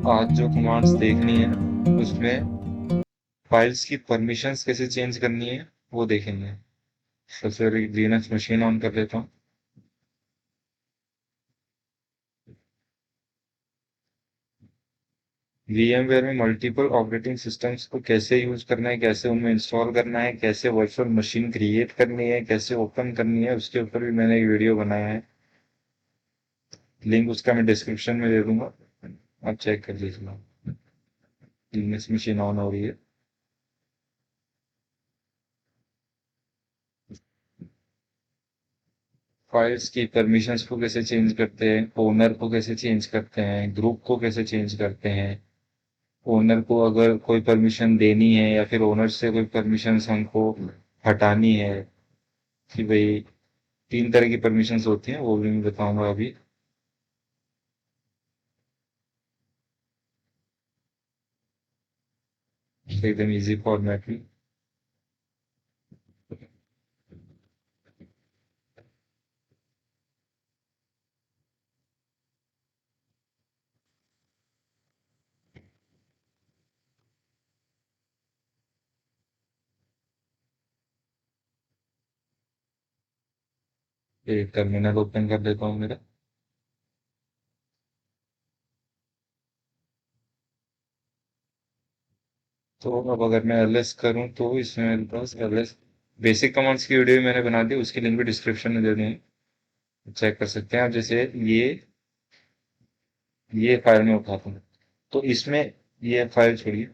आज जो कमांड्स देखनी है उसमें फाइल्स की परमिशंस कैसे चेंज करनी है वो देखेंगे। सबसे पहले लिनक्स मशीन ऑन कर लेता हूँ। VMware में मल्टीपल ऑपरेटिंग सिस्टम्स को कैसे यूज करना है, कैसे उनमें इंस्टॉल करना है, कैसे वर्चुअल मशीन क्रिएट करनी है, कैसे ओपन करनी है, उसके ऊपर भी मैंने एक वीडियो बनाया है। लिंक उसका मैं डिस्क्रिप्शन में दे दूंगा, आप चेक कर लीजिएगा। लिनक्स मशीन ऑन हो रही है। फाइल्स की परमिशंस को कैसे चेंज करते हैं, ओनर को कैसे चेंज करते हैं, ग्रुप को कैसे चेंज करते हैं, ओनर को अगर कोई परमिशन देनी है या फिर ओनर से कोई परमिशंस हमको हटानी है, कि भाई तीन तरह की परमिशंस होती हैं, वो भी मैं बताऊंगा अभी। एकदम इजी फॉर्मेट में। एक टर्मिनल ओपन कर देता हूँ मेरा। तो अब अगर मैं एलएस करूँ तो इसमें मेरे पास एलएस बेसिक कमांड्स की वीडियो मैंने बना दी, उसकी लिंक भी डिस्क्रिप्शन में दे दी है, चेक कर सकते हैं आप। जैसे ये फाइल में उठाता हूँ तो इसमें ये फाइल छोड़िए।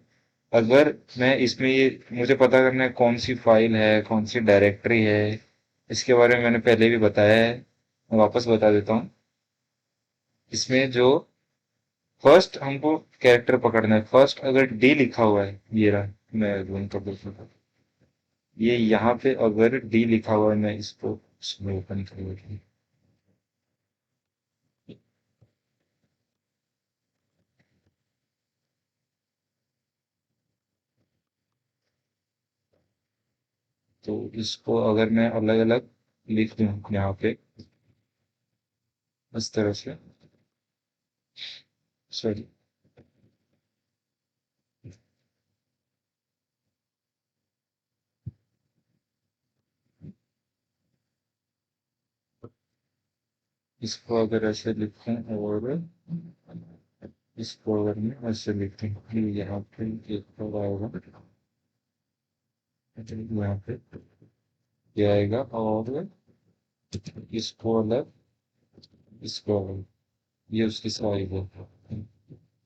अगर मैं इसमें ये मुझे पता करना है कौन सी फाइल है, कौन सी डायरेक्टरी है, इसके बारे में मैंने पहले भी बताया है, मैं वापस बता देता हूँ। इसमें जो फर्स्ट हमको कैरेक्टर पकड़ना है, फर्स्ट अगर डी लिखा हुआ है, ये रहा, मैं जूम कर देता हूँ। ये यहाँ पे अगर डी लिखा हुआ है, मैं इसको इसमें ओपन कर लेता हूँ। तो इसको अगर मैं अलग अलग लिख दूँ यहाँ पे इस तरह से, सॉरी, इसको अगर ऐसे लिखूं और इसको अगर मैं ऐसे लिखूं कि यहाँ पे एक होगा होगा, यहाँ पे ये आएगा, और इसको अलग, इसको अलग, ये उसकी साइज है,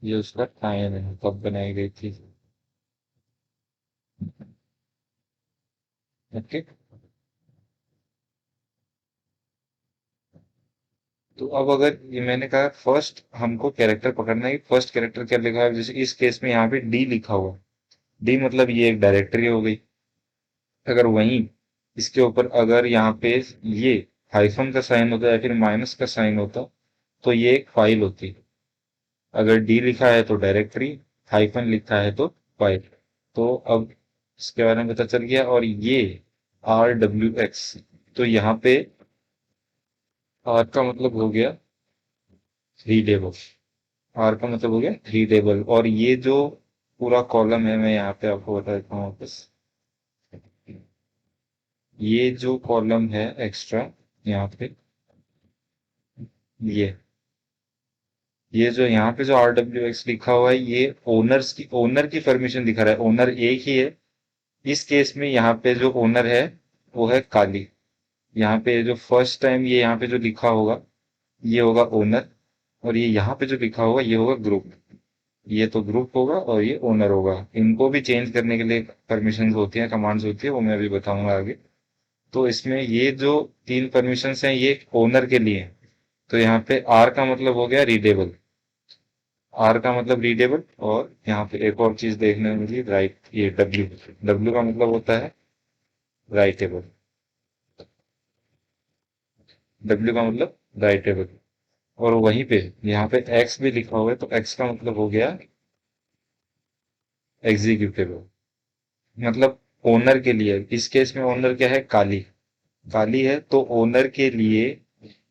ये उसका टाइम है कब बनाई गई थी। ओके। तो अब अगर ये मैंने कहा फर्स्ट हमको कैरेक्टर पकड़ना है, फर्स्ट कैरेक्टर क्या लिखा है, जैसे इस केस में यहाँ पे डी लिखा हुआ, डी मतलब ये एक डायरेक्टरी हो गई। अगर वहीं इसके ऊपर अगर यहाँ पे ये हाइफन का साइन होता या फिर माइनस का साइन होता तो ये एक फाइल होती। अगर डी लिखा है तो डायरेक्टरी, हाइफन लिखा है तो फाइल। तो अब इसके बारे में पता चल गया। और ये RWX, तो यहाँ पे आर का मतलब हो गया रीडेबल, आर का मतलब हो गया रीडेबल। और ये जो पूरा कॉलम है, मैं यहाँ पे आपको बता देता हूँ वापस, ये जो कॉलम है एक्स्ट्रा यहाँ पे, ये जो यहाँ पे जो RWX लिखा हुआ है, ये ओनर की परमिशन दिखा रहा है, ओनर एक ही है। इस केस में यहाँ पे जो ओनर है वो है काली। यहाँ पे जो फर्स्ट टाइम ये यहाँ पे जो लिखा होगा ये होगा ओनर, और ये यहाँ पे जो लिखा होगा ये होगा ग्रुप। ये तो ग्रुप होगा और ये ओनर होगा। इनको भी चेंज करने के लिए परमिशंस होती हैं, कमांड्स होती है, वो मैं अभी बताऊंगा आगे। तो इसमें ये जो तीन परमिशंस हैं ये ओनर के लिए हैं। तो यहाँ पे आर का मतलब हो गया रीडेबल, आर का मतलब रीडेबल। और यहाँ पे एक और चीज देखने को मिली, राइट, ये डब्ल्यू, डब्ल्यू का मतलब होता है राइटेबल, डब्ल्यू का मतलब राइटेबल। और वहीं पे यहाँ पे एक्स भी लिखा हुआ है, तो एक्स का मतलब हो गया एग्जीक्यूटेबल। मतलब ओनर के लिए, इस केस में ओनर क्या है, काली, काली है, तो ओनर के लिए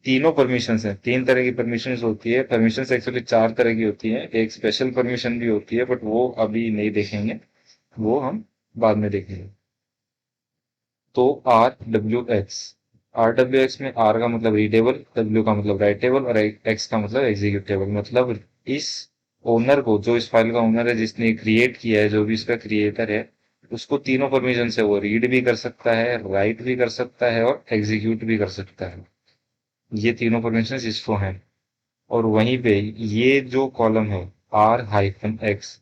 तीनों परमिशंस हैं, तीन तरह की परमिशंस होती है। परमिशंस एक्चुअली चार तरह की होती है, एक स्पेशल परमिशन भी होती है, बट वो अभी नहीं देखेंगे, वो हम बाद में देखेंगे। तो R W x, R W x में आर का मतलब रीडेबल, डब्ल्यू का मतलब राइटेबल और एक्स का मतलब एग्जीक्यूटेबल। मतलब इस ओनर को, जो इस फाइल का ओनर है, जिसने क्रिएट किया है, जो भी इसका क्रिएटर है, उसको तीनों परमिशन से वो रीड भी कर सकता है, राइट भी कर सकता है और एग्जीक्यूट भी कर सकता है। ये तीनों परमिशन इसको हैं। और वहीं पे ये जो कॉलम है आर हाइफन एक्स,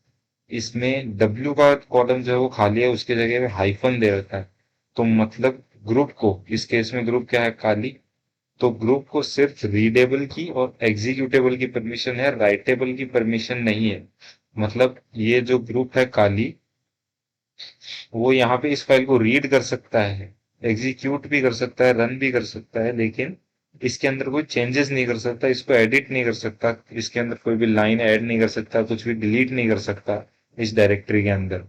इसमें डब्ल्यू का कॉलम जो है वो खाली है, उसकी जगह पे हाइफन दे रखा है। तो मतलब ग्रुप को, इस केस में ग्रुप क्या है, काली, तो ग्रुप को सिर्फ रीडेबल की और एग्जीक्यूटेबल की परमिशन है, राइटेबल की परमिशन नहीं है। मतलब ये जो ग्रुप है काली, वो यहाँ पे इस फाइल को रीड कर सकता है, एग्जीक्यूट भी कर सकता है, रन भी कर सकता है, लेकिन इसके अंदर कोई चेंजेस नहीं कर सकता, इसको एडिट नहीं कर सकता, इसके अंदर कोई भी लाइन ऐड नहीं कर सकता, कुछ भी डिलीट नहीं कर सकता इस डायरेक्टरी के अंदर।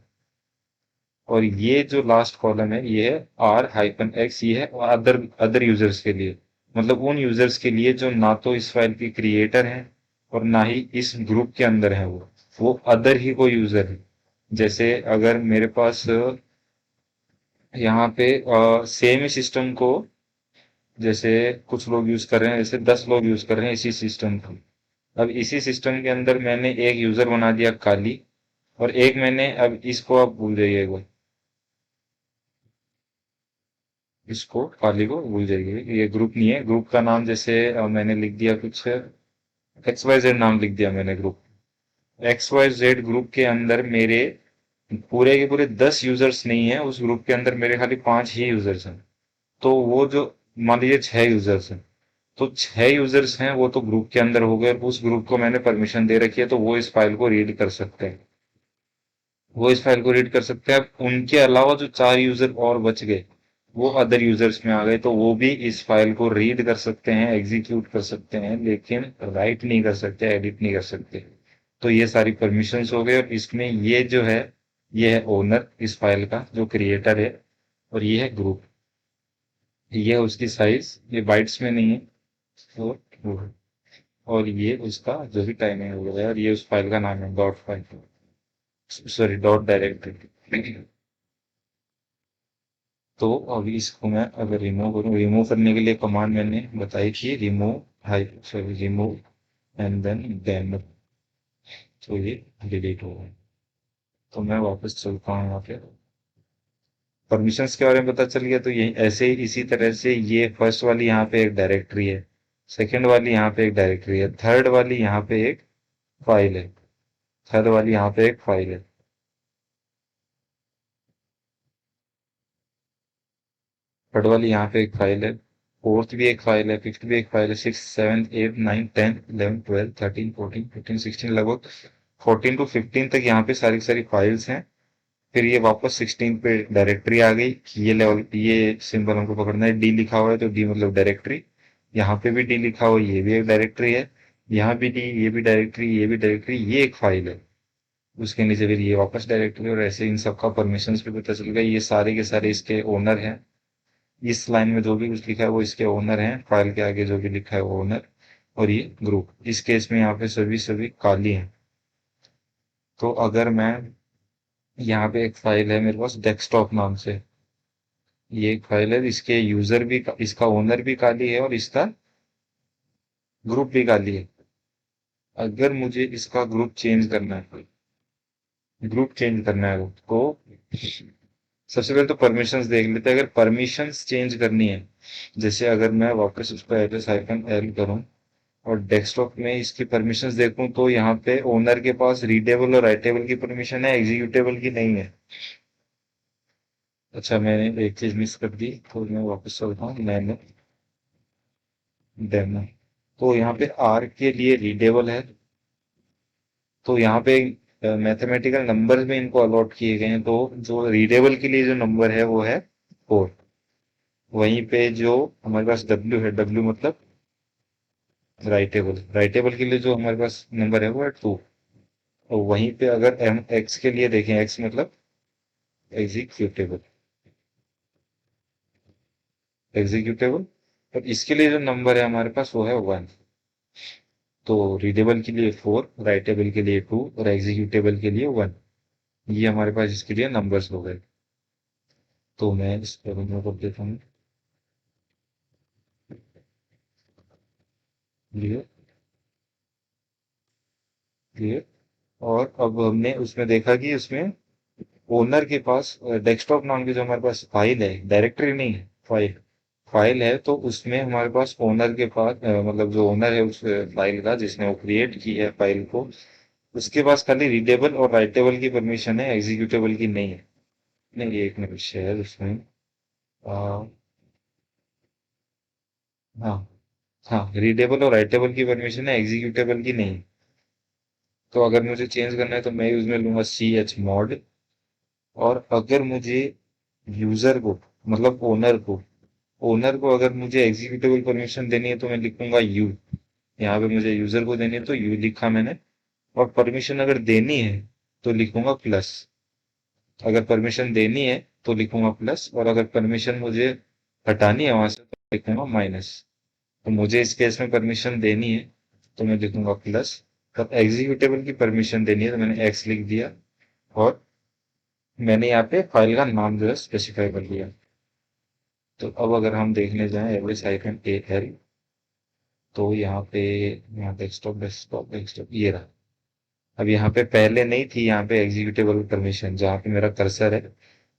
और ये जो लास्ट कॉलम है ये है आर हाइफन एक्स, ये है अदर अदर यूजर्स के लिए। मतलब उन यूजर्स के लिए जो ना तो इस फाइल की क्रिएटर है और ना ही इस ग्रुप के अंदर है, वो अदर ही कोई यूजर है। जैसे अगर मेरे पास यहाँ पे सेम ही सिस्टम को, जैसे कुछ लोग यूज कर रहे हैं, जैसे 10 लोग यूज कर रहे हैं इसी सिस्टम को। अब इसी सिस्टम के अंदर मैंने एक यूजर बना दिया काली, और एक मैंने, अब इसको आप भूल जाइए, इसको काली को भूल जाइए, ये ग्रुप नहीं है। ग्रुप का नाम जैसे मैंने लिख दिया कुछ एक्स वाई जेड, नाम लिख दिया मैंने group. X Y Z group के अंदर मेरे पूरे के पूरे 10 यूजर्स नहीं है, उस ग्रुप के अंदर मेरे खाली 5 ही यूजर्स हैं। तो वो जो, मान लीजिए 6 यूजर्स हैं, तो 6 यूजर्स हैं, वो तो ग्रुप के अंदर हो गए, और उस ग्रुप को मैंने परमिशन दे रखी है, तो वो इस फाइल को रीड कर सकते हैं। वो इस फाइल को रीड कर सकते हैं। अब उनके अलावा जो 4 यूजर और बच गए, वो अदर यूजर्स में आ गए, तो वो भी इस फाइल को रीड कर सकते हैं, एग्जीक्यूट कर सकते हैं, लेकिन राइट नहीं कर सकते, एडिट नहीं कर सकते। तो ये सारी परमिशंस हो गए, और इसमें ये जो है, ये है ओनर इस फाइल का, जो क्रिएटर है, और ये है ग्रुप। ये है उसकी साइज, ये बाइट्स में नहीं है, और वो है। और ये उसका जो भी टाइमिंग हो गया, और ये उस फाइल का नाम है dot file, sorry dot directory. तो अभी इसको मैं अगर रिमूव करूँ, रिमूव करने के लिए कमांड मैंने बताई थी, remove, hi sorry remove and then dam, तो ये डिलीट हो गया। तो मैं वापस चलता हूँ यहाँ पे, परमिशंस के बारे में पता चल गया। तो ये ऐसे ही, इसी तरह से ये फर्स्ट वाली यहाँ पे एक डायरेक्टरी है, सेकंड वाली यहाँ पे एक डायरेक्टरी है, थर्ड वाली यहाँ पे एक फाइल है, थर्ड वाली यहाँ पे एक फाइल है, थर्ड वाली यहाँ पे एक फाइल है, फोर्थ भी एक फाइल है, फिफ्थ भी एक फाइल है, six seventh eight nine tenth eleven twelve thirteen fourteen fifteen sixteen, लगभग 14 to 15 तक यहाँ पे सारी सारी फाइल्स हैं। फिर ये वापस 16 पे डायरेक्टरी आ गई। ये लेवल, ये सिंबल हमको पकड़ना है, डी लिखा हुआ है तो डी मतलब डायरेक्टरी, यहाँ पे भी डी लिखा हुआ है, ये भी एक डायरेक्टरी है, यहाँ भी डी, ये भी डायरेक्टरी, ये भी डायरेक्टरी, ये एक फाइल है, उसके नीचे फिर ये वापस डायरेक्टरी, और ऐसे इन सबका परमिशंस भी पता चल गया। ये सारे के सारे इसके ओनर हैं, इस लाइन में जो भी कुछ लिखा है वो इसके ओनर हैं, फाइल के आगे जो भी लिखा है वो ओनर, और ये ग्रुप। इस केस में यहाँ पे सभी सभी काली हैं। तो अगर मैं, यहाँ पे एक फाइल है मेरे पास डेस्कटॉप नाम से, ये एक फाइल है, इसके यूजर भी, इसका ओनर भी काली है और इसका ग्रुप भी काली है। अगर मुझे इसका ग्रुप चेंज करना है, ग्रुप चेंज करना है तो सबसे पहले तो परमिशंस देख लेते हैं। अगर परमिशंस चेंज करनी है, जैसे अगर मैं वापस उस पर एल एस आइकन एल करूं और डेस्कटॉप में इसकी परमिशंस देखूं, तो यहाँ पे ओनर के पास रीडेबल और राइटेबल की परमिशन है, एग्जीक्यूटेबल की नहीं है। अच्छा, मैंने एक चीज मिस कर दी, तो मैं वापस चलता हूँ, मैंने डेमो, तो यहाँ पे आर के लिए रीडेबल है, तो यहाँ पे मैथमेटिकल नंबर में इनको अलॉट किए गए हैं, तो जो रीडेबल के लिए जो नंबर है वो है 4। वहीं पे जो हमारे पास डब्ल्यू है, डब्ल्यू मतलब राइटेबल, राइटेबल के लिए जो हमारे पास नंबर है वो है 2। और वहीं पे अगर एम एक्स के लिए देखें, एक्स मतलब एग्जीक्यूटेबल, एग्जीक्यूटेबल, और इसके लिए जो नंबर है हमारे पास वो है 1। तो रीडेबल के लिए 4, राइटेबल के लिए 2 और एग्जीक्यूटेबल के लिए 1। ये हमारे पास इसके लिए नंबर्स हो गए। तो मैं इस पर कर देता हूँ क्लियर क्लियर। और अब हमने उसमें देखा कि उसमें ओनर के पास डेस्कटॉप नाम की जो हमारे पास फाइल है, डायरेक्टरी नहीं है, फाइल फाइल है, तो उसमें हमारे पास ओनर के पास मतलब जो ओनर है उस फाइल का जिसने वो क्रिएट की है फाइल को, उसके पास खाली रीडेबल और राइटेबल की परमिशन है, एग्जीक्यूटेबल की नहीं है। नहीं, ये एक मिनट शेयर उसमें आ, हाँ हाँ, रीडेबल और राइटेबल की परमिशन है, एग्जीक्यूटेबल की नहीं। तो अगर मुझे चेंज करना है तो मैं यूज में लूंगा सी एच मॉड। और अगर मुझे यूजर को मतलब ओनर को अगर मुझे एग्जीक्यूटेबल परमिशन देनी है तो मैं लिखूंगा यू। यहाँ पे मुझे यूजर को देनी है तो यू लिखा मैंने। और परमिशन अगर देनी है तो लिखूंगा प्लस। अगर परमिशन देनी है तो लिखूंगा प्लस, और अगर परमिशन मुझे हटानी है वहां से तो लिखूंगा माइनस। तो मुझे इस केस में परमिशन देनी है तो मैं लिखूंगा प्लस। और एग्जीक्यूटेबल की परमिशन देनी है तो मैंने एक्स लिख दिया। और मैंने यहाँ पे फाइल का नाम जो है स्पेसिफाई कर दिया। तो अब अगर हम देखने जाएं एवरेज हाइफन ए एल, तो यहाँ डेस्कटॉप डेस्कटॉप डेस्कटॉप ये रहा। अब यहाँ पे पहले नहीं थी, यहाँ पे एग्जीक्यूटेबल परमिशन जहाँ पे मेरा कर्सर है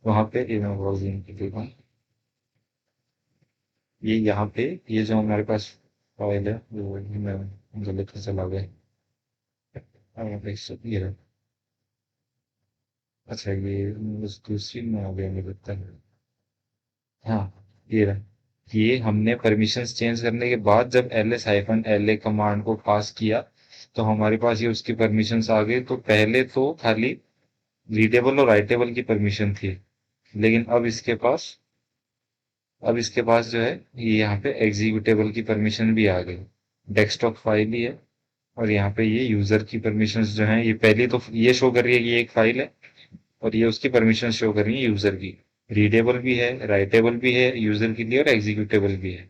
वहां पे ये मैं ब्राउजिंग की देखूँ। ये यहाँ पे ये जो हमारे पास फाइल है वो मैं गलत से चला गया। डेस्कटॉप ये रहा। अच्छा, ये उस दूसरी में आ गया मुझे लगता है। हाँ, ये रहा। ये हमने परमिशंस चेंज करने के बाद जब ls-la कमांड को पास किया तो हमारे पास ये उसकी परमिशंस आ गई। तो पहले तो खाली रीडेबल और राइटेबल की परमिशन थी, लेकिन अब इसके पास जो है ये यहाँ पे एग्जीक्यूटेबल की परमिशन भी आ गई। डेस्कटॉप फाइल ही है। और यहाँ पे ये यूजर की परमिशंस जो हैं, ये पहली तो ये शो कर रही है कि ये एक फाइल है, और ये उसकी परमिशन शो कर रही है यूजर की। रीडेबल भी है, राइटेबल भी है यूजर के लिए, और एग्जीक्यूटेबल भी है।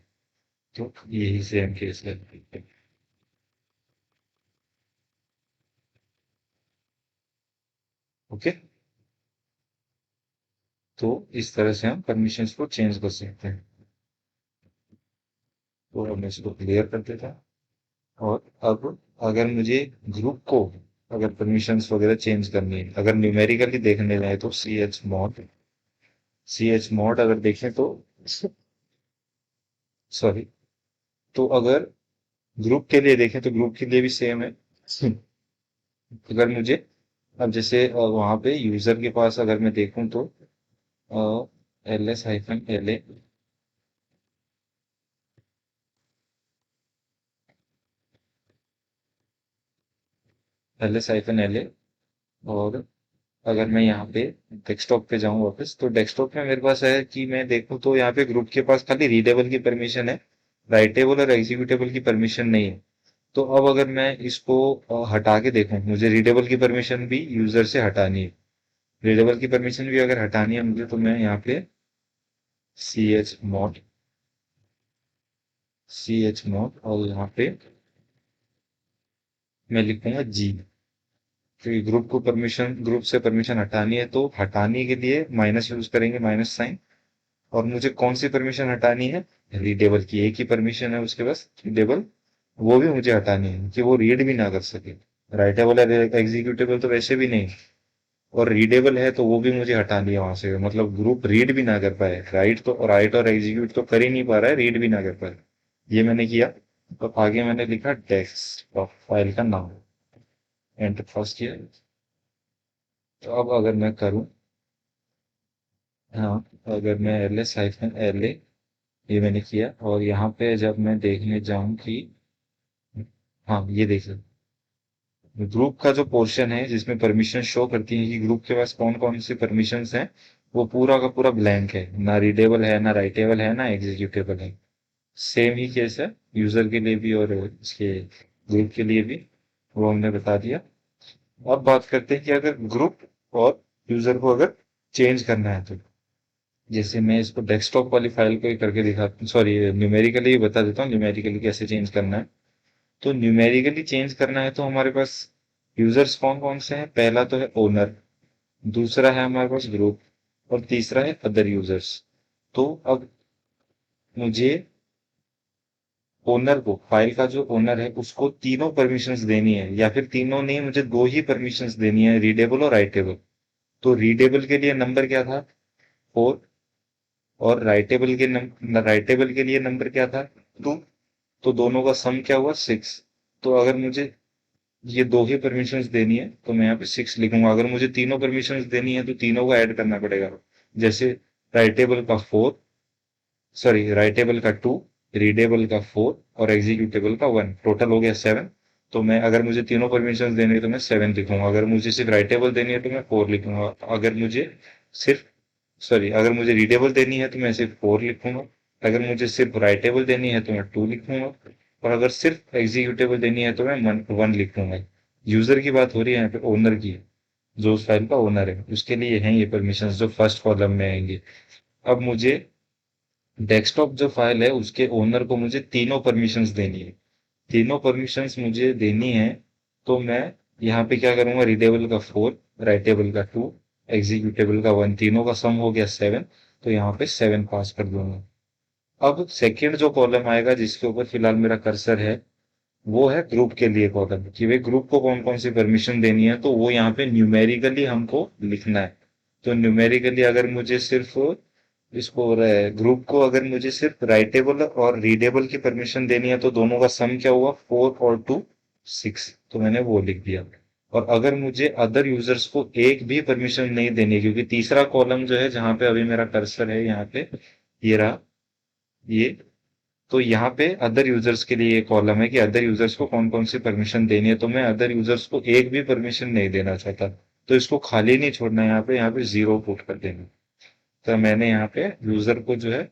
तो यही सेम केस है। ओके। तो इस तरह से हम परमिशंस को चेंज कर सकते हैं। तो हम इसको क्लियर कर देते हैं। और अब अगर मुझे ग्रुप को अगर परमिशंस वगैरह चेंज करनी है, अगर न्यूमेरिकली देखने जाए तो सी एच मॉड अगर देखें तो सॉरी, तो अगर ग्रुप के लिए देखें तो ग्रुप के लिए भी सेम है। अगर मुझे अब जैसे वहां पे यूजर के पास अगर मैं देखूं तो ls-la ls-la। और अगर मैं यहाँ पे डेस्कटॉप पे जाऊं वापस तो डेस्कटॉप में मेरे पास है कि मैं देखूं तो यहाँ पे ग्रुप के पास खाली रीडेबल की परमिशन है, राइटेबल और एग्जीक्यूटेबल की परमिशन नहीं है। तो अब अगर मैं इसको हटा के देखूं, मुझे रीडेबल की परमिशन भी यूजर से हटानी है। रीडेबल की परमिशन भी अगर हटानी है मुझे तो मैं यहाँ पे सी एच मॉड और यहाँ पे मैं लिखूंगा जी। क्योंकि ग्रुप से परमिशन हटानी है तो हटाने के लिए माइनस यूज करेंगे, माइनस साइन। और मुझे कौन सी परमिशन हटानी है? रीडेबल की एक ही परमिशन है उसके पास, रीडेबल। वो भी मुझे हटानी है कि वो रीड भी ना कर सके। राइटेबल एग्जीक्यूटेबल तो वैसे भी नहीं। और रीडेबल है तो वो भी मुझे हटानी है वहां से, मतलब ग्रुप रीड भी ना कर पाए। राइट और एग्जीक्यूट तो कर ही नहीं पा रहा है, रीड भी ना कर पाए। ये मैंने किया। तो आगे मैंने लिखा डेस्कटॉप फाइल का नाम, एंटर फर्स्ट किया। तो अब अगर मैं करूं, हाँ, अगर मैं ls-la ये मैंने किया, और यहाँ पे जब मैं देखने जाऊं कि हाँ, ये देख सकते ग्रुप का जो पोर्शन है जिसमें परमिशन शो करती है कि ग्रुप के पास कौन कौन सी परमिशंस हैं, वो पूरा का पूरा ब्लैंक है। ना रीडेबल है, ना राइटेबल है, ना एग्जीक्यूटेबल है। सेम ही केस है यूजर के लिए भी और इसके ग्रुप के लिए भी। वो हमने बता दिया। अब बात करते हैं कि अगर ग्रुप और यूजर को अगर चेंज करना है तो जैसे मैं इसको डेस्कटॉप वाली फाइल को ही करके दिखाता, सॉरी न्यूमेरिकली ही बता देता हूँ न्यूमेरिकली कैसे चेंज करना है। तो न्यूमेरिकली चेंज करना है तो हमारे पास यूजर्स कौन कौन से हैं? पहला तो है ओनर, दूसरा है हमारे पास ग्रुप, और तीसरा है अदर यूजर्स। तो अब मुझे ओनर को, फाइल का जो ओनर है उसको तीनों परमिशंस देनी है, या फिर तीनों नहीं, मुझे दो ही परमिशंस देनी है, रीडेबल और राइटेबल। तो रीडेबल के लिए नंबर क्या था? 4। और राइटेबल के लिए नंबर क्या था? 2। तो दोनों का सम क्या हुआ? 6। तो अगर मुझे ये दो ही परमिशंस देनी है तो मैं यहाँ पे 6 लिखूंगा। अगर मुझे तीनों परमिशंस देनी है तो तीनों को ऐड करना पड़ेगा। जैसे राइटेबल का 4, सॉरी राइटेबल का 2, रीडेबल का 4 और एग्जीक्यूटेबल का 1, टोटल हो गया 7। तो मैं, अगर मुझे तीनों परमिशंस देनी है तो मैं 7 लिखूंगा। अगर मुझे सिर्फ राइटेबल देनी है तो मैं 4 लिखूंगा। अगर मुझे सिर्फ, सॉरी अगर मुझे रीडेबल देनी है तो मैं सिर्फ 4 लिखूंगा। अगर मुझे सिर्फ राइटेबल देनी है तो मैं 2 लिखूंगा। और अगर सिर्फ एग्जीक्यूटेबल देनी है तो मैं 1 लिखूंगा। यूजर की बात हो रही है यहाँ पे, ओनर की, जो उस फाइल का ओनर है उसके लिए हैं ये परमिशंस जो फर्स्ट कॉलम में आएंगे। अब मुझे डेस्कटॉप जो फाइल है उसके ओनर को मुझे तीनों परमिशंस देनी है। तीनों परमिशंस मुझे देनी है तो मैं यहाँ पे क्या करूंगा? रीडेबल का 4, राइटेबल का 2, एग्जीक्यूटेबल का 1, तीनों का सम हो गया 7। तो यहाँ पे 7 पास कर दूंगा। अब सेकंड जो कॉलम आएगा जिसके ऊपर फिलहाल मेरा कर्सर है, वो है ग्रुप के लिए कॉलम, कि भाई ग्रुप को कौन कौन सी परमिशन देनी है, तो वो यहाँ पे न्यूमेरिकली हमको लिखना है। तो न्यूमेरिकली अगर मुझे सिर्फ इसको, ग्रुप को अगर मुझे सिर्फ राइटेबल और रीडेबल की परमिशन देनी है तो दोनों का सम क्या हुआ? 4 और 2, 6। तो मैंने वो लिख दिया। और अगर मुझे अदर यूजर्स को एक भी परमिशन नहीं देनी, क्योंकि तीसरा कॉलम जो है जहां पे अभी मेरा कर्सर है यहाँ पे, ये रहा, ये, तो यहाँ पे अदर यूजर्स के लिए ये कॉलम है कि अदर यूजर्स को कौन कौन सी परमिशन देनी है। तो मैं अदर यूजर्स को एक भी परमिशन नहीं देना चाहता, तो इसको खाली नहीं छोड़ना है, यहाँ पे 0 पुट कर देना। तो मैंने यहाँ पे यूजर को जो है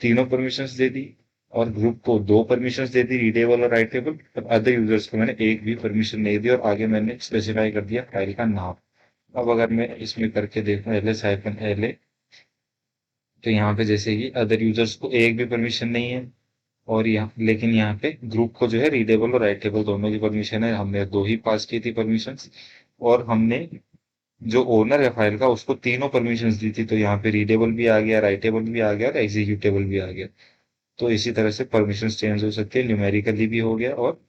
तीनों परमिशंस दे दी, और ग्रुप को दो परमिशंस दे दी, रीडेबल और राइटेबल। और अदर यूजर्स को मैंने एक भी परमिशन नहीं दी, और आगे मैंने स्पेसिफाई कर दिया फाइल का नाम। अब अगर मैं इसमें करके देखूं ls-la, तो यहाँ पे जैसे कि अदर यूजर्स को एक भी परमिशन नहीं है, और यहाँ लेकिन यहाँ पे ग्रुप को जो है रीडेबल और राइटेबल दोनों की परमिशन है, हमने दो ही पास की थी परमिशन। और हमने जो ओनर है फाइल का उसको तीनों परमिशंस दी थी, तो यहाँ पे रीडेबल भी आ गया, राइटेबल भी आ गया और एग्जीक्यूटेबल भी आ गया। तो इसी तरह से परमिशंस चेंज हो सकती है, न्यूमेरिकली भी हो गया और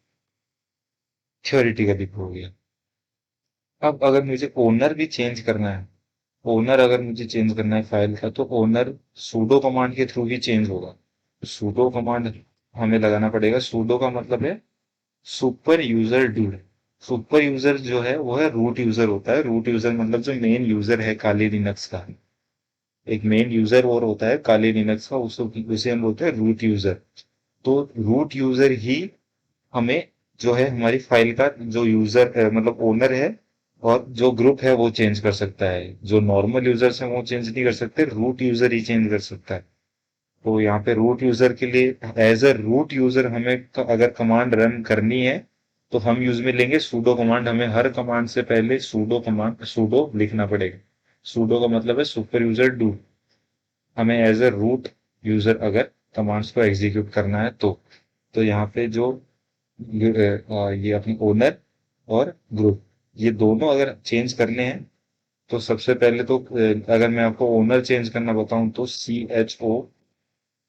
थ्योरेटिकली भी हो गया। अब अगर मुझे ओनर भी चेंज करना है, ओनर अगर मुझे चेंज करना है फाइल का, तो ओनर सूडो कमांड के थ्रू ही चेंज होगा। सूडो कमांड हमें लगाना पड़ेगा। सूडो का मतलब है super user do. Super user जो है वो है रूट यूजर होता है। रूट यूजर मतलब जो मेन यूजर है काली लिनक्स का, एक मेन यूजर और होता है काली लिनक्स का, उसे हम बोलते हैं रूट यूजर। तो रूट यूजर ही हमें जो है हमारी फाइल का जो यूजर मतलब ओनर है और जो ग्रुप है वो चेंज कर सकता है। जो नॉर्मल यूजर्स हैं वो चेंज नहीं कर सकते, रूट यूजर ही चेंज कर सकता है। तो यहाँ पे रूट यूजर के लिए, एज अ रूट यूजर हमें अगर कमांड रन करनी है तो हम यूज में लेंगे सूडो कमांड। हमें हर कमांड से पहले सूडो लिखना पड़ेगा। सूडो का मतलब है सुपर यूजर डू। हमें एज अ रूट यूजर अगर कमांड्स को एग्जीक्यूट करना है तो यहाँ पे जो ये अपनी ओनर और ग्रुप, ये दोनों अगर चेंज करने हैं तो सबसे पहले तो अगर मैं आपको ओनर चेंज करना बताऊं तो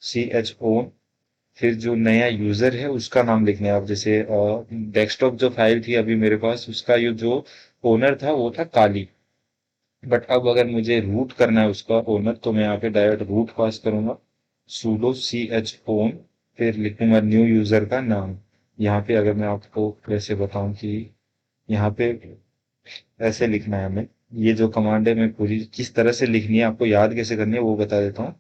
ch o, फिर जो नया यूजर है उसका नाम लिखना है। आप जैसे डेस्कटॉप जो फाइल थी अभी मेरे पास, उसका ये जो ओनर था वो था काली। बट अब अगर मुझे रूट करना है उसका ओनर, तो मैं यहाँ पे डायरेक्ट रूट पास करूंगा, sudo chown, फिर लिखूंगा न्यू यूजर का नाम। यहाँ पे अगर मैं आपको वैसे बताऊं कि यहाँ पे ऐसे लिखना है हमें, ये जो कमांड है मैं पूरी किस तरह से लिखनी है, आपको याद कैसे करनी है वो बता देता हूँ।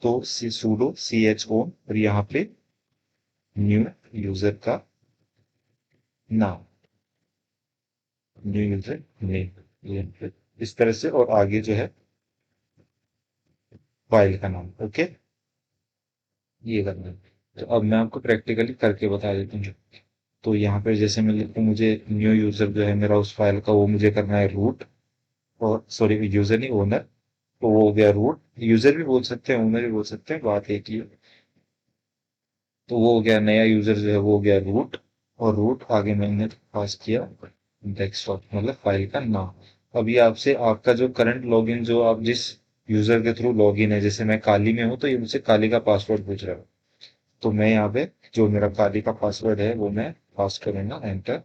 तो sudo chown और यहाँ पे न्यू यूजर का नाम, न्यू यूजर नेम, ये इस तरह से, और आगे जो है फाइल का नाम। ओके, ये करना है। तो अब मैं आपको प्रैक्टिकली करके बता देता हूँ। तो यहाँ पे जैसे मैं लिखूँ, मुझे न्यू यूजर जो है मेरा उस फाइल का, वो मुझे करना है रूट, और सॉरी यूजर नहीं, ओनर। तो वो हो गया रूट, यूजर भी बोल सकते हैं ओनर भी बोल सकते हैं, बात एक ही है। तो वो हो गया नया यूजर जो है वो हो गया रूट, और रूट आगे मैंने पास किया डेस्कटॉप मतलब फाइल का नाम। अभी आपसे आपका जो करंट लॉगिन जो आप जिस यूजर के थ्रू लॉगिन है, जैसे मैं काली में हूं तो ये मुझसे काली का पासवर्ड पूछ रहा है। तो मैं यहाँ पे जो मेरा काली का पासवर्ड है वो मैं पास करूंगा एंटर।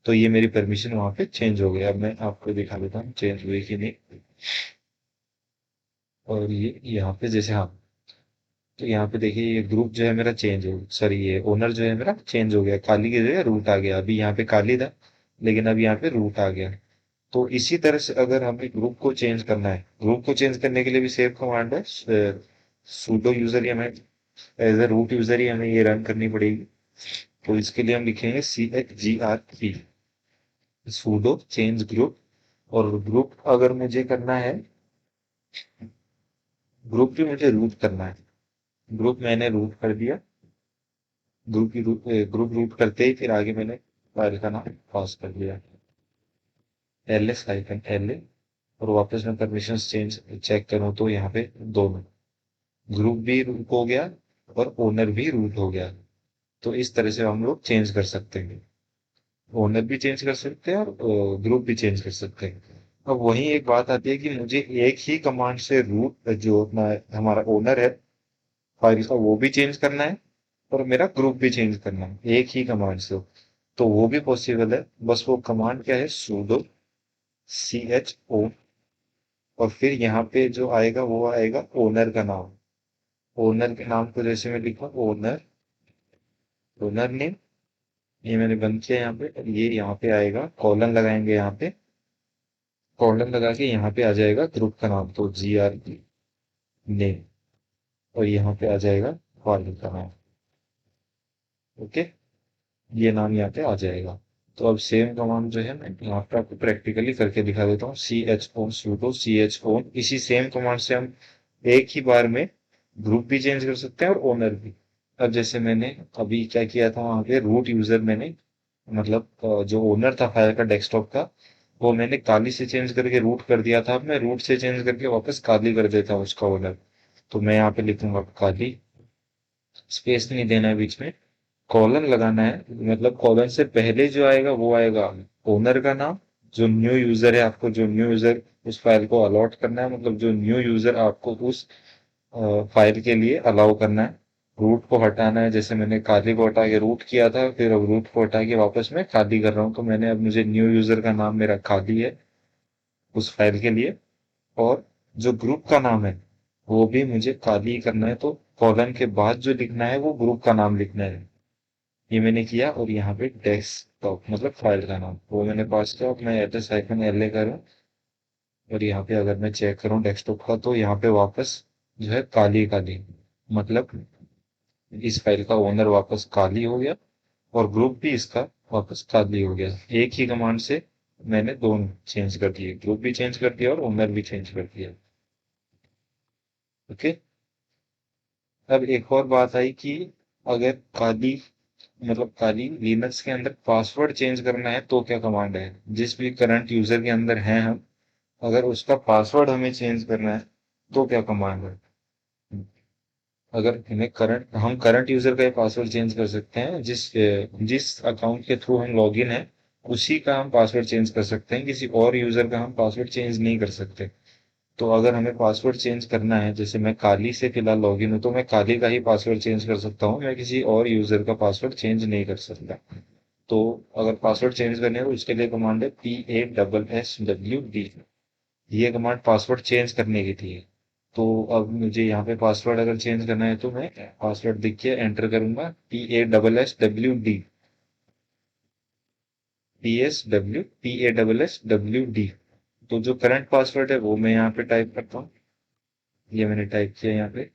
तो ये मेरी परमिशन वहां पे चेंज हो गई। अब मैं आपको दिखा देता हूँ चेंज हुई कि नहीं। और ये यहाँ पे जैसे हाँ, तो यहाँ पे देखिए ये ग्रुप जो है मेरा चेंज हो, सॉरी ये ओनर जो है मेरा चेंज हो गया, काली की जगह रूट आ गया। अभी यहाँ पे काली था लेकिन अब यहाँ पे रूट आ गया। तो इसी तरह से अगर हमें ग्रुप को चेंज करना है, ग्रुप को चेंज करने के लिए भी सेम कमांड है, सूडो यूजर ही हमें एज ए रूट यूजर ही हमें ये रन करनी पड़ेगी। तो इसके लिए हम लिखेंगे CHGRP, सूडो चेंज ग्रुप। और ग्रुप अगर मुझे करना है, ग्रुप भी मुझे रूट करना है। ग्रुप मैंने रूट कर दिया। ग्रुप रूट करते ही फिर आगे मैंने फाइल का नाम पास कर दिया, ls-la। और वापस मैं परमिशन चेंज चेक करूं तो यहाँ पे दोनों ग्रुप भी रूट हो गया और ओनर भी रूट हो गया। तो इस तरह से हम लोग चेंज कर सकते हैं, ओनर भी चेंज कर सकते हैं और ग्रुप भी चेंज कर सकते हैं। अब वही एक बात आती है कि मुझे एक ही कमांड से रूट जो अपना हमारा ओनर है फाइल का वो भी चेंज करना है और मेरा ग्रुप भी चेंज करना है एक ही कमांड से। तो वो भी पॉसिबल है, बस वो कमांड क्या है, sudo CHO, और फिर यहाँ पे जो आएगा वो आएगा ओनर का नाम। ओनर के नाम को जैसे मैं लिखूं ओनर, ओनर नेम, ये मैंने बंद किया यहाँ पे। ये यहाँ पे आएगा, कॉलन लगाएंगे यहाँ पे, कॉलन लगा के यहाँ पे आ जाएगा ग्रुप का नाम, तो GRP नेम, और यहाँ पे आ जाएगा फाइल का नाम। ओके, ये नाम यहाँ पे आ जाएगा। तो अब सेम कमांड जो है मैं यहाँ पे आपको प्रैक्टिकली करके दिखा देता हूँ, CHO sudo CHO। इसी सेम कमांड से हम एक ही बार में ग्रुप भी चेंज कर सकते हैं और ओनर भी। अब जैसे मैंने अभी क्या किया था वहां पे रूट यूजर मैंने, मतलब जो ओनर था फाइल का डेस्कटॉप का, वो मैंने काली से चेंज करके रूट कर दिया था। अब मैं रूट से चेंज करके वापस काली कर देता हूँ उसका ओनर। तो मैं यहाँ पे लिखूंगा काली, स्पेस नहीं देना है बीच में, कॉलन लगाना है। मतलब कॉलन से पहले जो आएगा वो आएगा ओनर का नाम, जो न्यू यूजर है आपको जो न्यू यूजर उस फाइल को अलॉट करना है, मतलब जो न्यू यूजर आपको उस फाइल के लिए अलाउ करना है। रूट को हटाना है, जैसे मैंने काली को हटा के रूट किया था, फिर अब रूट को हटा के वापस मैं खाली कर रहा हूँ। तो मैंने अब मुझे न्यू यूजर का नाम मेरा खाली है उस फाइल के लिए, और जो ग्रुप का नाम है वो भी मुझे खाली ही करना है। तो कॉलन के बाद जो लिखना है वो ग्रुप का नाम लिखना है। ये मैंने किया, और यहाँ पे डेस्कटॉप मतलब फाइल का नाम वो मैंने पास किया। अब मैं ls-la करूँ और यहाँ पे अगर मैं चेक करूँ डेस्कटॉप का, तो यहाँ पे वापस जो है काली काली, मतलब इस फाइल का ओनर वापस काली हो गया और ग्रुप भी इसका वापस खाली हो गया। एक ही कमांड से मैंने दोनों चेंज कर दिए, ग्रुप भी चेंज कर दिया और ओनर भी चेंज कर दिया। ओके। अब एक और बात आई कि अगर काली, मतलब काली लिनक्स के अंदर पासवर्ड चेंज करना है तो क्या कमांड है। जिस भी करंट यूजर के अंदर हैं हम, अगर उसका पासवर्ड हमें चेंज करना है तो क्या कमांड है। अगर हमें करंट, हम करंट यूजर का ही पासवर्ड चेंज कर सकते हैं, जिस अकाउंट के थ्रू हम लॉगिन है उसी का हम पासवर्ड चेंज कर सकते हैं, किसी और यूजर का हम पासवर्ड चेंज नहीं कर सकते। तो अगर हमें पासवर्ड चेंज करना है, जैसे मैं काली से फिलहाल लॉगिन हूँ तो मैं काली का ही पासवर्ड चेंज कर सकता हूँ, मैं किसी और यूजर का पासवर्ड चेंज नहीं कर सकता। तो अगर पासवर्ड चेंज करने हो तो उसके लिए कमांड है PASSWD। ये कमांड पासवर्ड चेंज करने की थी। तो अब मुझे यहाँ पे पासवर्ड अगर चेंज करना है तो मैं पासवर्ड लिख के एंटर करूंगा, PASSWD, PASSWD। तो जो करंट पासवर्ड है वो मैं यहाँ पे टाइप करता हूँ। ये मैंने टाइप किया यहाँ पे।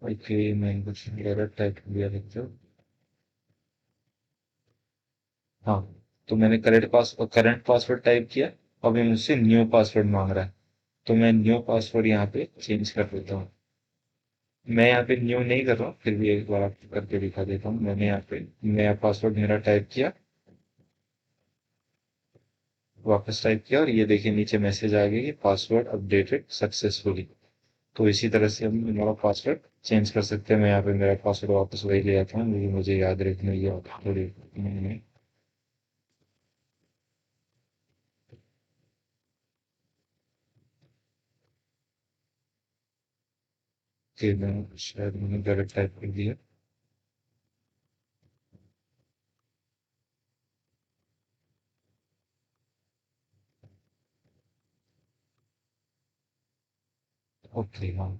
ओके, मैं कुछ गलत टाइप किया देखते हो। हाँ, तो मैंने करंट पासवर्ड टाइप किया। अभी मुझसे न्यू पासवर्ड मांग रहा है, तो मैं न्यू पासवर्ड यहाँ पे चेंज कर देता हूँ। मैं यहाँ पे न्यू नहीं कर रहा हूँ, फिर भी एक बार आपको करके दिखा देता हूँ। मैंने यहाँ पे नया पासवर्ड मेरा टाइप किया, वापस टाइप किया और ये देखिए नीचे मैसेज आ गया कि पासवर्ड अपडेटेड सक्सेसफुली। तो इसी तरह से हम हमारा पासवर्ड चेंज कर सकते हैं। मैं यहाँ पे मेरा पासवर्ड वापस वही ले आता हूँ, क्योंकि मुझे याद रखने की थोड़ी फिर मैं शायद मैंने गलत टाइप कर दिया। ओके हाँ।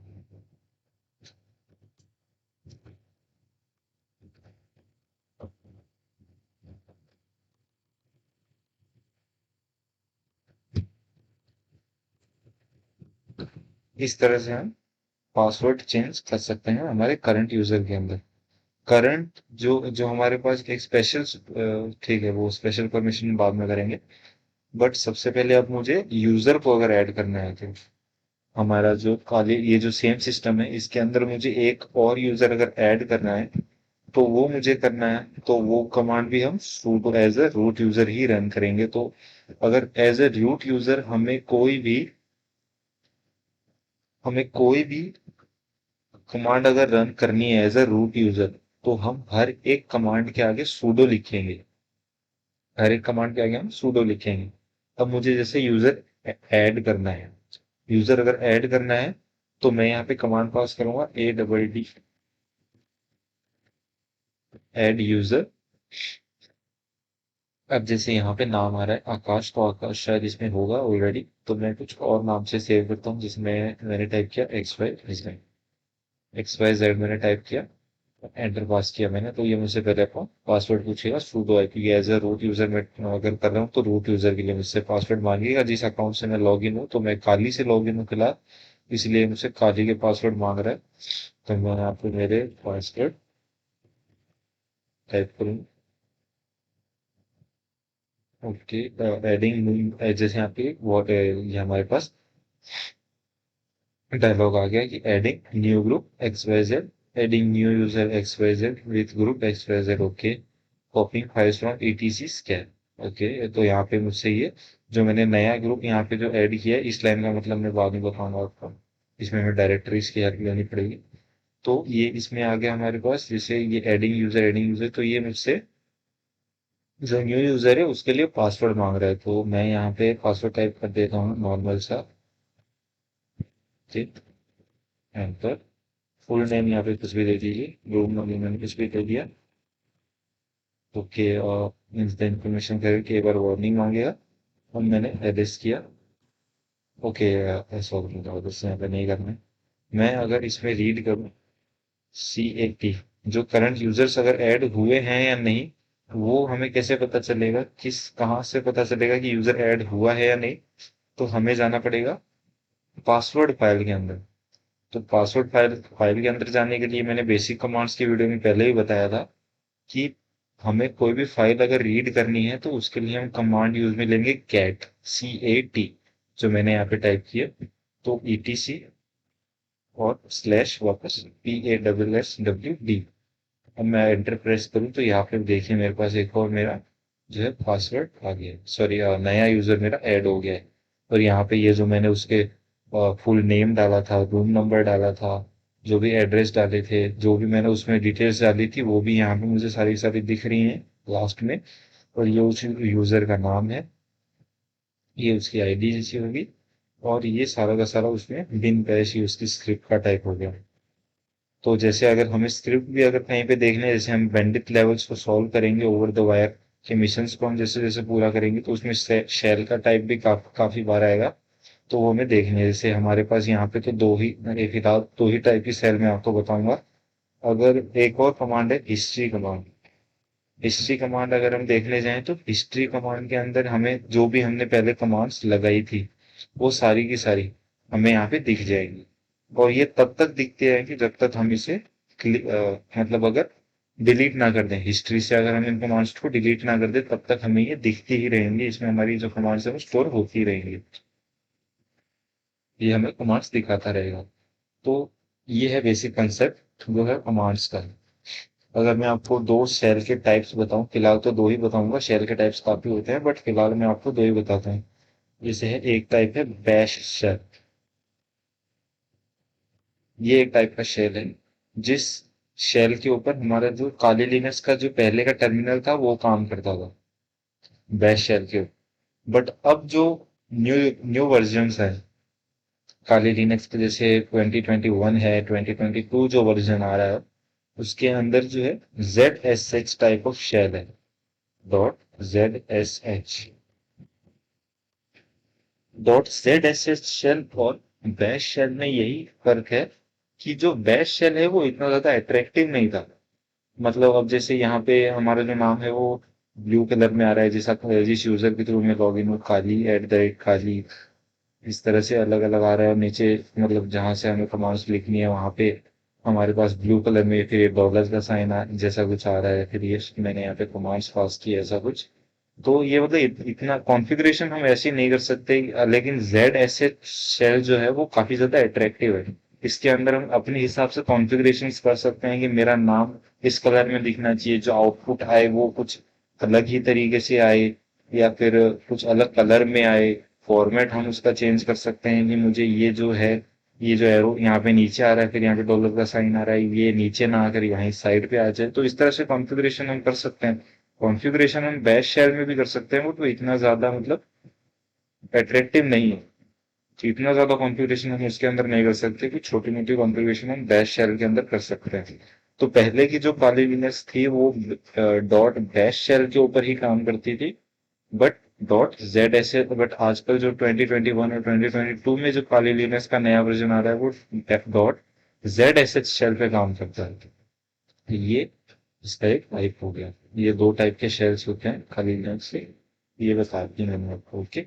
इस तरह से हम पासवर्ड चेंज कर सकते हैं हमारे करंट यूजर के अंदर। करंट जो जो हमारे पास एक स्पेशल, ठीक है, वो स्पेशल परमिशन बाद में करेंगे। बट सबसे पहले अब मुझे यूजर को अगर ऐड करना है तो हमारा जो खाली ये जो सेम सिस्टम है इसके अंदर मुझे एक और यूजर अगर ऐड करना है तो वो मुझे करना है, तो वो कमांड भी हम sudo as a root user ही रन करेंगे। तो अगर एज अ रूट यूजर हमें कोई भी कमांड अगर रन करनी है एज अ रूट यूजर, तो हम हर एक कमांड के आगे sudo लिखेंगे। हर एक कमांड के आगे हम sudo लिखेंगे। अब मुझे जैसे यूजर ऐड करना है, यूजर अगर ऐड करना है तो मैं यहाँ पे कमांड पास करूंगा ADD ऐड यूजर। अब जैसे यहाँ पे नाम आ रहा है आकाश, तो आकाश शायद इसमें होगा ऑलरेडी, तो मैं कुछ और नाम से सेव करता हूँ जिसमें मैंने टाइप किया XYZ मैंने टाइप किया, एंटर पास किया मैंने, तो ये मुझसे पहले अपना पासवर्ड पूछेगा sudo है, क्योंकि एज अ रूट यूजर मैं अगर कर रहा हूँ तो रूट यूजर के लिए मुझसे पासवर्ड मांगेगा। जिस अकाउंट से मैं लॉग इन हूँ, तो मैं काली से लॉग इन हूँ फिलहाल, इसलिए मुझसे काली के पासवर्ड मांग रहा है। तो मैं यहाँ पे मेरे पासवर्ड टाइप करूँ। ओके, एडिंग जैसे यहाँ पे ये हमारे पास डायलॉग आ गया कि adding new group XYZ, adding new user XYZ with group XYZ। Okay, कॉपिंग files from ETC scan. Okay, तो यहाँ पे मुझसे ये जो मैंने नया ग्रुप यहाँ पे जो ऐड किया है, इस लाइन का मतलब मैं बाद में बताऊंगा आपको। इसमें हमें डायरेक्टरीज की हेल्प लेनी पड़ेगी। तो ये इसमें आ गया हमारे पास, जैसे ये एडिंग यूजर, तो ये मुझसे जो न्यू यूजर है उसके लिए पासवर्ड मांग रहा है। तो मैं यहाँ पे पासवर्ड टाइप कर देता हूँ नॉर्मल सा, ठीक, एंटर। फुल नेम यहाँ पे कुछ भी दे दीजिए, रूम नंबर मैंने कुछ भी दे दिया। ओके, और इन्फॉर्मेशन करके एक बार वार्निंग मांगेगा और मैंने एड्रेस किया। ओके, ऐसा दोस्तों यहाँ पे नहीं करना है। मैं अगर इसमें रीड करूँ CAT, जो करंट यूजर्स अगर ऐड हुए हैं या नहीं, वो हमें कैसे पता चलेगा, कहाँ से पता चलेगा कि यूजर ऐड हुआ है या नहीं? तो हमें जाना पड़ेगा पासवर्ड फाइल के अंदर। तो पासवर्ड फाइल के अंदर जाने के लिए मैंने बेसिक कमांड्स की वीडियो में पहले ही बताया था कि हमें कोई भी फाइल अगर रीड करनी है तो उसके लिए हम कमांड यूज में लेंगे CAT, जो मैंने यहाँ पे टाइप किया। तो ETC और स्लैश वापस PASSWD। अब मैं एंटर प्रेस करूँ तो यहाँ पे देखिए मेरे पास एक और मेरा जो है पासवर्ड आ गया, सॉरी नया यूजर मेरा ऐड हो गया है। और यहाँ पे ये जो मैंने उसके फुल नेम डाला था, रूम नंबर डाला था, जो भी एड्रेस डाले थे, जो भी मैंने उसमें डिटेल्स डाली थी, वो भी यहाँ पे मुझे सारी सारी दिख रही हैं लास्ट में। और ये उस यूजर का नाम है, ये उसकी आईडी जैसी होगी, और ये सारा का सारा उसमें बिन बैश ये उसकी स्क्रिप्ट का टाइप हो गया। तो जैसे अगर हमें स्क्रिप्ट भी अगर कहीं पे देखना है, जैसे हम बेंडित लेवल्स को सॉल्व करेंगे ओवर द वायर के मिशंस को हम जैसे जैसे पूरा करेंगे, तो उसमें शेल का टाइप भी काफी बार आएगा। तो वो हमें देखने हैं। जैसे हमारे पास यहाँ पे तो एक ही दो ही टाइप की सेल मैं आपको बताऊंगा। अगर एक और कमांड है हिस्ट्री कमांड। हिस्ट्री कमांड अगर हम देखने जाएं तो हिस्ट्री कमांड के अंदर हमें जो भी हमने पहले कमांड्स लगाई थी, वो सारी की सारी हमें यहाँ पे दिख जाएगी। और ये तब तक दिखते हैं कि जब तक हम इसे मतलब अगर डिलीट ना कर दें, हिस्ट्री से अगर हम इन कमांड्स को डिलीट ना कर दें, तब तक हमें ये दिखती ही रहेंगी, इसमें हमारी जो कमांड्स है वो स्टोर होती ही रहेंगी। ये हमें कमांड्स दिखाता रहेगा। तो ये है बेसिक कंसेप्ट जो है कमांड्स का। अगर मैं आपको दो शेल के टाइप्स बताऊं, फिलहाल तो दो ही बताऊंगा, शेल के टाइप्स काफी होते हैं बट फिलहाल मैं आपको दो ही बताता हूँ। जैसे है, एक टाइप है बैश शेल। ये एक टाइप का शेल है जिस शेल के ऊपर हमारा जो काली लिनक्स का जो पहले का टर्मिनल था वो काम करता था, बैश शेल के ऊपर। बट अब जो न्यू न्यू वर्जन्स है काली लिनक्स के, जैसे 2021 है, 2022 जो वर्जन आ रहा है, उसके अंदर जो है ZSH टाइप ऑफ शेल है। .ZSH, .ZSH शेल और बैश शेल में यही फर्क है कि जो बैश शेल है वो इतना ज्यादा अट्रैक्टिव नहीं था। मतलब अब जैसे यहाँ पे हमारा जो नाम है वो ब्लू कलर में आ रहा है, जैसा जिस यूजर के थ्रू में लॉग इन हो, काली @ काली, इस तरह से अलग अलग आ रहा है। और नीचे मतलब जहां से हमें कमांड्स लिखनी है वहां पे हमारे पास ब्लू कलर में फिर ये डॉलर का साइन जैसा कुछ आ रहा है, फिर ये मैंने यहाँ पे कमांड्स पास किया ऐसा कुछ। तो ये मतलब इतना कॉन्फ़िगरेशन हम ऐसे ही नहीं कर सकते। लेकिन ZSH शेल जो है वो काफी ज्यादा अट्रैक्टिव है। इसके अंदर हम अपने हिसाब से कॉन्फ़िगरेशन कर सकते हैं कि मेरा नाम इस कलर में दिखना चाहिए, जो आउटपुट आए वो कुछ अलग ही तरीके से आए, या फिर कुछ अलग कलर में आए। फॉर्मेट हम उसका चेंज कर सकते हैं कि मुझे ये जो है, ये जो एरो यहाँ पे नीचे आ रहा है, फिर यहाँ पे डॉलर का साइन आ रहा है, ये नीचे ना आकर यहाँ साइड पे आ जाए। तो इस तरह से कॉन्फ़िगरेशन हम कर सकते हैं। कॉन्फ़िगरेशन हम बैश शेल में भी कर सकते हैं, वो तो इतना ज्यादा मतलब अट्रैक्टिव नहीं है। तो इतना ज्यादा कॉन्फ़िगरेशन हम उसके अंदर नहीं कर सकते, कि छोटी मोटी कॉन्फ़िगरेशन हम बैश शेल के अंदर कर सकते हैं। तो पहले की जो काली लिनक्स थी वो .बैश शेल के ऊपर ही काम करती थी। बट बट आजकल जो 2021 और 2022 में जो काली लिनक्स का नया वर्जन आ रहा है वो .ZSH शेल पे काम करता है। तो ये इसका एक टाइप हो गया। ये दो टाइप के शेल्स होते हैं काली लिनक्स से, ये बता दी मैंने आपको। ओके।